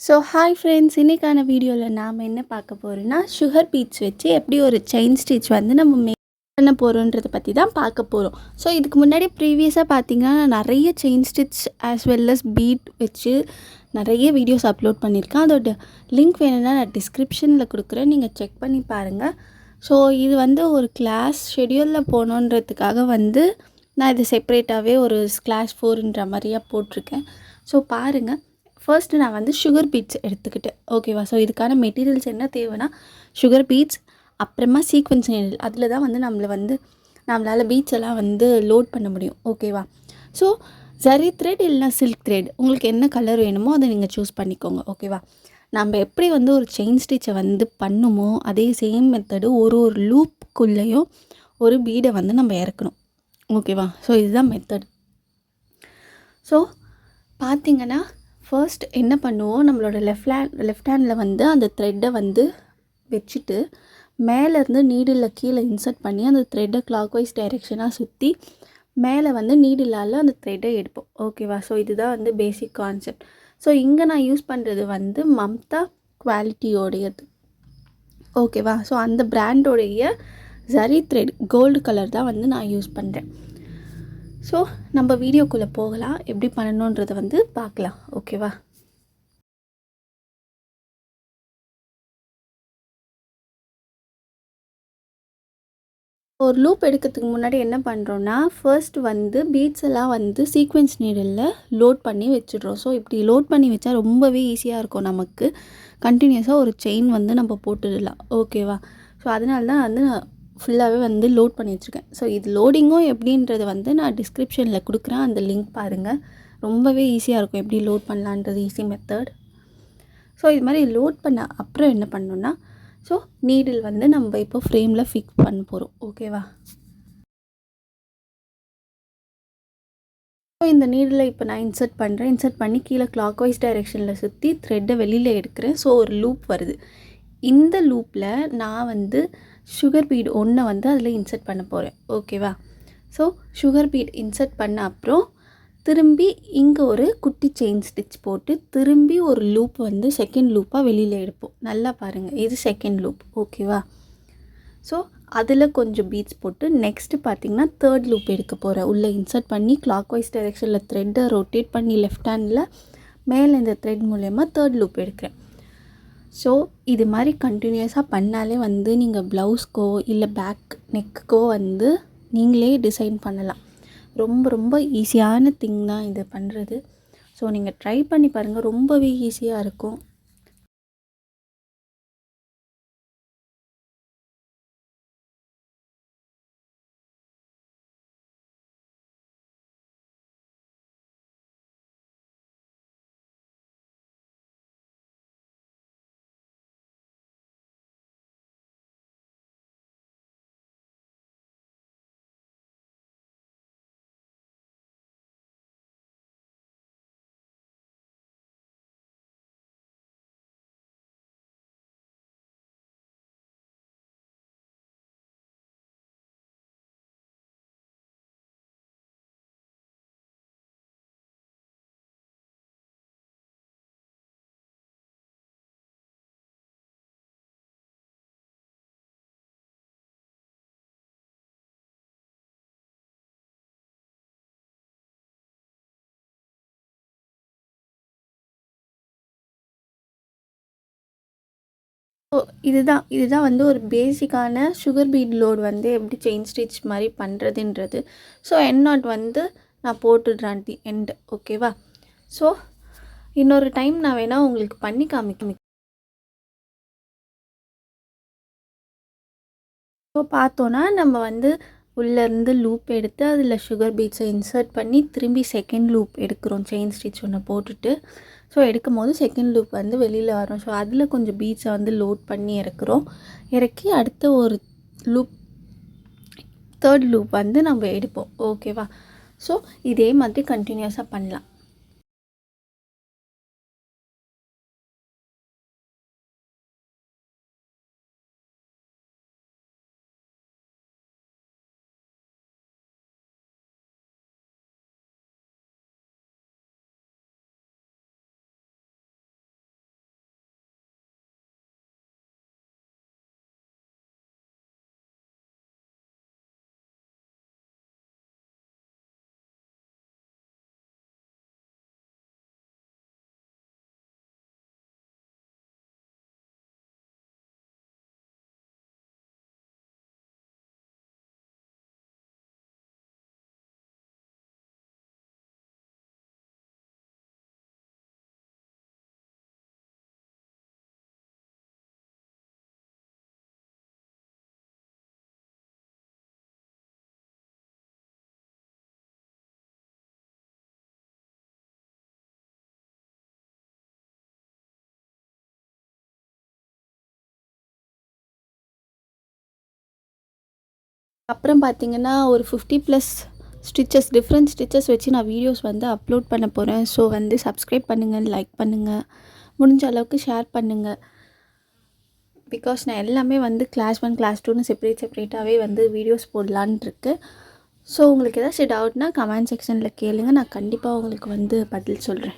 So hi friends, இன்றைக்கான வீடியோவில் நாம் என்ன பார்க்க போகிறோன்னா சுகர் பீட்ஸ் வச்சு எப்படி ஒரு செயின் ஸ்டிச் வந்து நம்ம மேக் பண்ண போகிறோன்றதை பற்றி தான் பார்க்க போகிறோம். ஸோ இதுக்கு முன்னாடி ப்ரீவியஸாக பார்த்தீங்கன்னா நான் நிறைய chain stitch as well as bead வச்சு நிறைய வீடியோஸ் அப்லோட் பண்ணியிருக்கேன். அதோட லிங்க் வேணும்னா நான் டிஸ்கிரிப்ஷனில் கொடுக்குறேன், நீங்கள் செக் பண்ணி பாருங்கள். ஸோ இது வந்து ஒரு கிளாஸ் ஷெடியூலில் போகணுன்றதுக்காக வந்து நான் இது செப்பரேட்டாகவே ஒரு கிளாஸ் 4ன்ற மாதிரியாக போட்டிருக்கேன். ஸோ பாருங்கள், ஃபர்ஸ்ட்டு நான் வந்து சுகர் பீட்ஸ் எடுத்துக்கிட்டேன். ஓகேவா? ஸோ இதுக்கான மெட்டீரியல்ஸ் என்ன தேவைன்னா சுகர் பீட்ஸ், அப்புறமா சீக்வென்ஸ் நீடில். அதில் தான் வந்து நம்மளால் பீட்ஸ் எல்லாம் வந்து லோட் பண்ண முடியும். ஓகேவா? ஸோ ஜரி த்ரெட் இல்லைனா சில்க் த்ரெட், உங்களுக்கு என்ன கலர் வேணுமோ அதை நீங்கள் சூஸ் பண்ணிக்கோங்க. ஓகேவா? நம்ம எப்படி வந்து ஒரு செயின் ஸ்டிச்சை வந்து பண்ணுமோ அதே சேம் மெத்தடு ஒரு லூப்புக்குள்ளேயும் ஒரு பீடை வந்து நம்ம இறக்கணும். ஓகேவா? ஸோ இதுதான் மெத்தட். ஸோ பார்த்திங்கன்னா ஃபர்ஸ்ட் என்ன பண்ணுவோம், நம்மளோட லெஃப்ட் ஹேண்டில் வந்து அந்த த்ரெட்டை வந்து வச்சுட்டு மேலேருந்து நீடிலில் கீழே இன்சர்ட் பண்ணி அந்த த்ரெட்டை கிளாக் வைஸ் டைரெக்ஷனாக சுற்றி மேலே வந்து நீடிலால் அந்த த்ரெட்டை எடுப்போம். ஓகேவா? ஸோ இதுதான் வந்து பேசிக் கான்செப்ட். ஸோ இங்கே நான் யூஸ் பண்ணுறது வந்து மம்தா குவாலிட்டியோடையது. ஓகேவா? ஸோ அந்த பிராண்டோடைய ஜரி த்ரெட் கோல்டு கலர் தான் வந்து நான் யூஸ் பண்ணுறேன். ஸோ நம்ம வீடியோக்குள்ளே போகலாம், எப்படி பண்ணணுன்றதை வந்து பார்க்கலாம். ஓகேவா? ஒரு லூப் எடுக்கிறதுக்கு முன்னாடி என்ன பண்ணுறோன்னா ஃபர்ஸ்ட் வந்து பீட்ஸ் எல்லாம் வந்து சீக்வென்ஸ் நீடிலில் லோட் பண்ணி வச்சுடுறோம். ஸோ இப்படி லோட் பண்ணி வச்சா ரொம்பவே ஈஸியாக இருக்கும், நமக்கு கண்டினியூஸாக ஒரு செயின் வந்து நம்ம போட்டுடலாம். ஓகேவா? ஸோ அதனால தான் வந்து நான் ஃபுல்லாகவே வந்து லோட் பண்ணி வச்சுருக்கேன். ஸோ இது லோடிங்கும் எப்படின்றது வந்து நான் டிஸ்கிரிப்ஷனில் கொடுக்குறேன், அந்த லிங்க் பாருங்கள். ரொம்பவே ஈஸியாக இருக்கும் எப்படி லோட் பண்ணலான்றது, ஈஸி மெத்தட். ஸோ இது மாதிரி லோட் பண்ண அப்புறம் என்ன பண்ணணுன்னா, ஸோ நீடில் வந்து நம்ம இப்போ ஃப்ரேமில் ஃபிக்ஸ் பண்ண போகிறோம். ஓகேவா? ஸோ இந்த நீடில் இப்போ நான் இன்சர்ட் பண்ணுறேன். இன்சர்ட் பண்ணி கீழே கிளாக் வைஸ் டைரெக்ஷனில் சுற்றி த்ரெட்டை வெளியில் எடுக்கிறேன். ஸோ ஒரு லூப் வருது. இந்த லூப்பில் நான் வந்து சுகர் பீட் ஒன்றை வந்து அதில் இன்சர்ட் பண்ண போகிறேன். ஓகேவா? ஸோ சுகர் பீட் இன்சர்ட் பண்ண அப்புறம் திரும்பி இங்கே ஒரு குட்டி செயின் ஸ்டிச் போட்டு திரும்பி ஒரு லூப் வந்து செகண்ட் லூப்பாக வெளியில் எடுப்போம். நல்லா பாருங்கள், இது செகண்ட் லூப். ஓகேவா? ஸோ அதில் கொஞ்சம் பீட்ஸ் போட்டு நெக்ஸ்ட்டு பார்த்திங்கன்னா தேர்ட் லூப் எடுக்க போகிறேன். உள்ளே இன்சர்ட் பண்ணி கிளாக் வைஸ் டைரெக்ஷனில் த்ரெட்டை ரொட்டேட் பண்ணி லெஃப்ட் ஹேண்டில் மேலே இந்த த்ரெட் மூலயமா தேர்ட் லூப் எடுக்கிறேன். ஸோ இது மாதிரி கண்டினியூஸாக பண்ணாலே வந்து நீங்கள் ப்ளவுஸ்க்கோ இல்லை பேக் நெக்குக்கோ வந்து நீங்களே டிசைன் பண்ணலாம். ரொம்ப ரொம்ப ஈஸியான திங் தான் இது பண்ணுறது. ஸோ நீங்கள் ட்ரை பண்ணி பாருங்கள், ரொம்பவே ஈஸியாக இருக்கும். ஸோ இதுதான் வந்து ஒரு பேசிக்கான சுகர் பீட் லோட் வந்து எப்படி செயின் ஸ்டிச் மாதிரி பண்ணுறதுன்றது. ஸோ எண்ட் நாட் வந்து நான் போட்டுடுறேன் தி எண்ட். ஓகேவா? ஸோ இன்னொரு டைம் நான் வேணால் உங்களுக்கு பண்ணி காமிக்க. ஸோ பார்த்தோன்னா நம்ம வந்து உள்ளேருந்து லூப் எடுத்து அதில் சுகர் பீட்ஸை இன்சர்ட் பண்ணி திரும்பி செகண்ட் லூப் எடுக்கிறோம், செயின் ஸ்டிச் ஒன்று போட்டுட்டு. ஸோ எடுக்கும் போது செகண்ட் லூப் வந்து வெளியில் வரும். ஸோ அதில் கொஞ்சம் பீட்ஸை வந்து லோட் பண்ணி இறக்கி அடுத்த ஒரு லூப் தேர்ட் லூப் வந்து நம்ம எடுப்போம். ஓகேவா? ஸோ இதே மாதிரி கண்டினியூஸாக பண்ணலாம். அப்புறம் பார்த்திங்கன்னா ஒரு 50+ ஸ்டிச்சஸ் டிஃப்ரெண்ட் ஸ்டிச்சஸ் வச்சு நான் வீடியோஸ் வந்து அப்லோட் பண்ண போகிறேன். ஸோ வந்து சப்ஸ்கிரைப் பண்ணுங்கள், லைக் பண்ணுங்கள், முடிஞ்ச அளவுக்கு ஷேர் பண்ணுங்கள். பிகாஸ் நான் எல்லாமே வந்து கிளாஸ் 1 கிளாஸ் 2ன்னு செப்பரேட்டாகவே வந்து வீடியோஸ் போடலான்ட்டு இருக்கு. ஸோ உங்களுக்கு ஏதாச்சும் டவுட்னா கமெண்ட் செக்ஷனில் கேளுங்க, நான் கண்டிப்பாக உங்களுக்கு வந்து பதில் சொல்கிறேன்.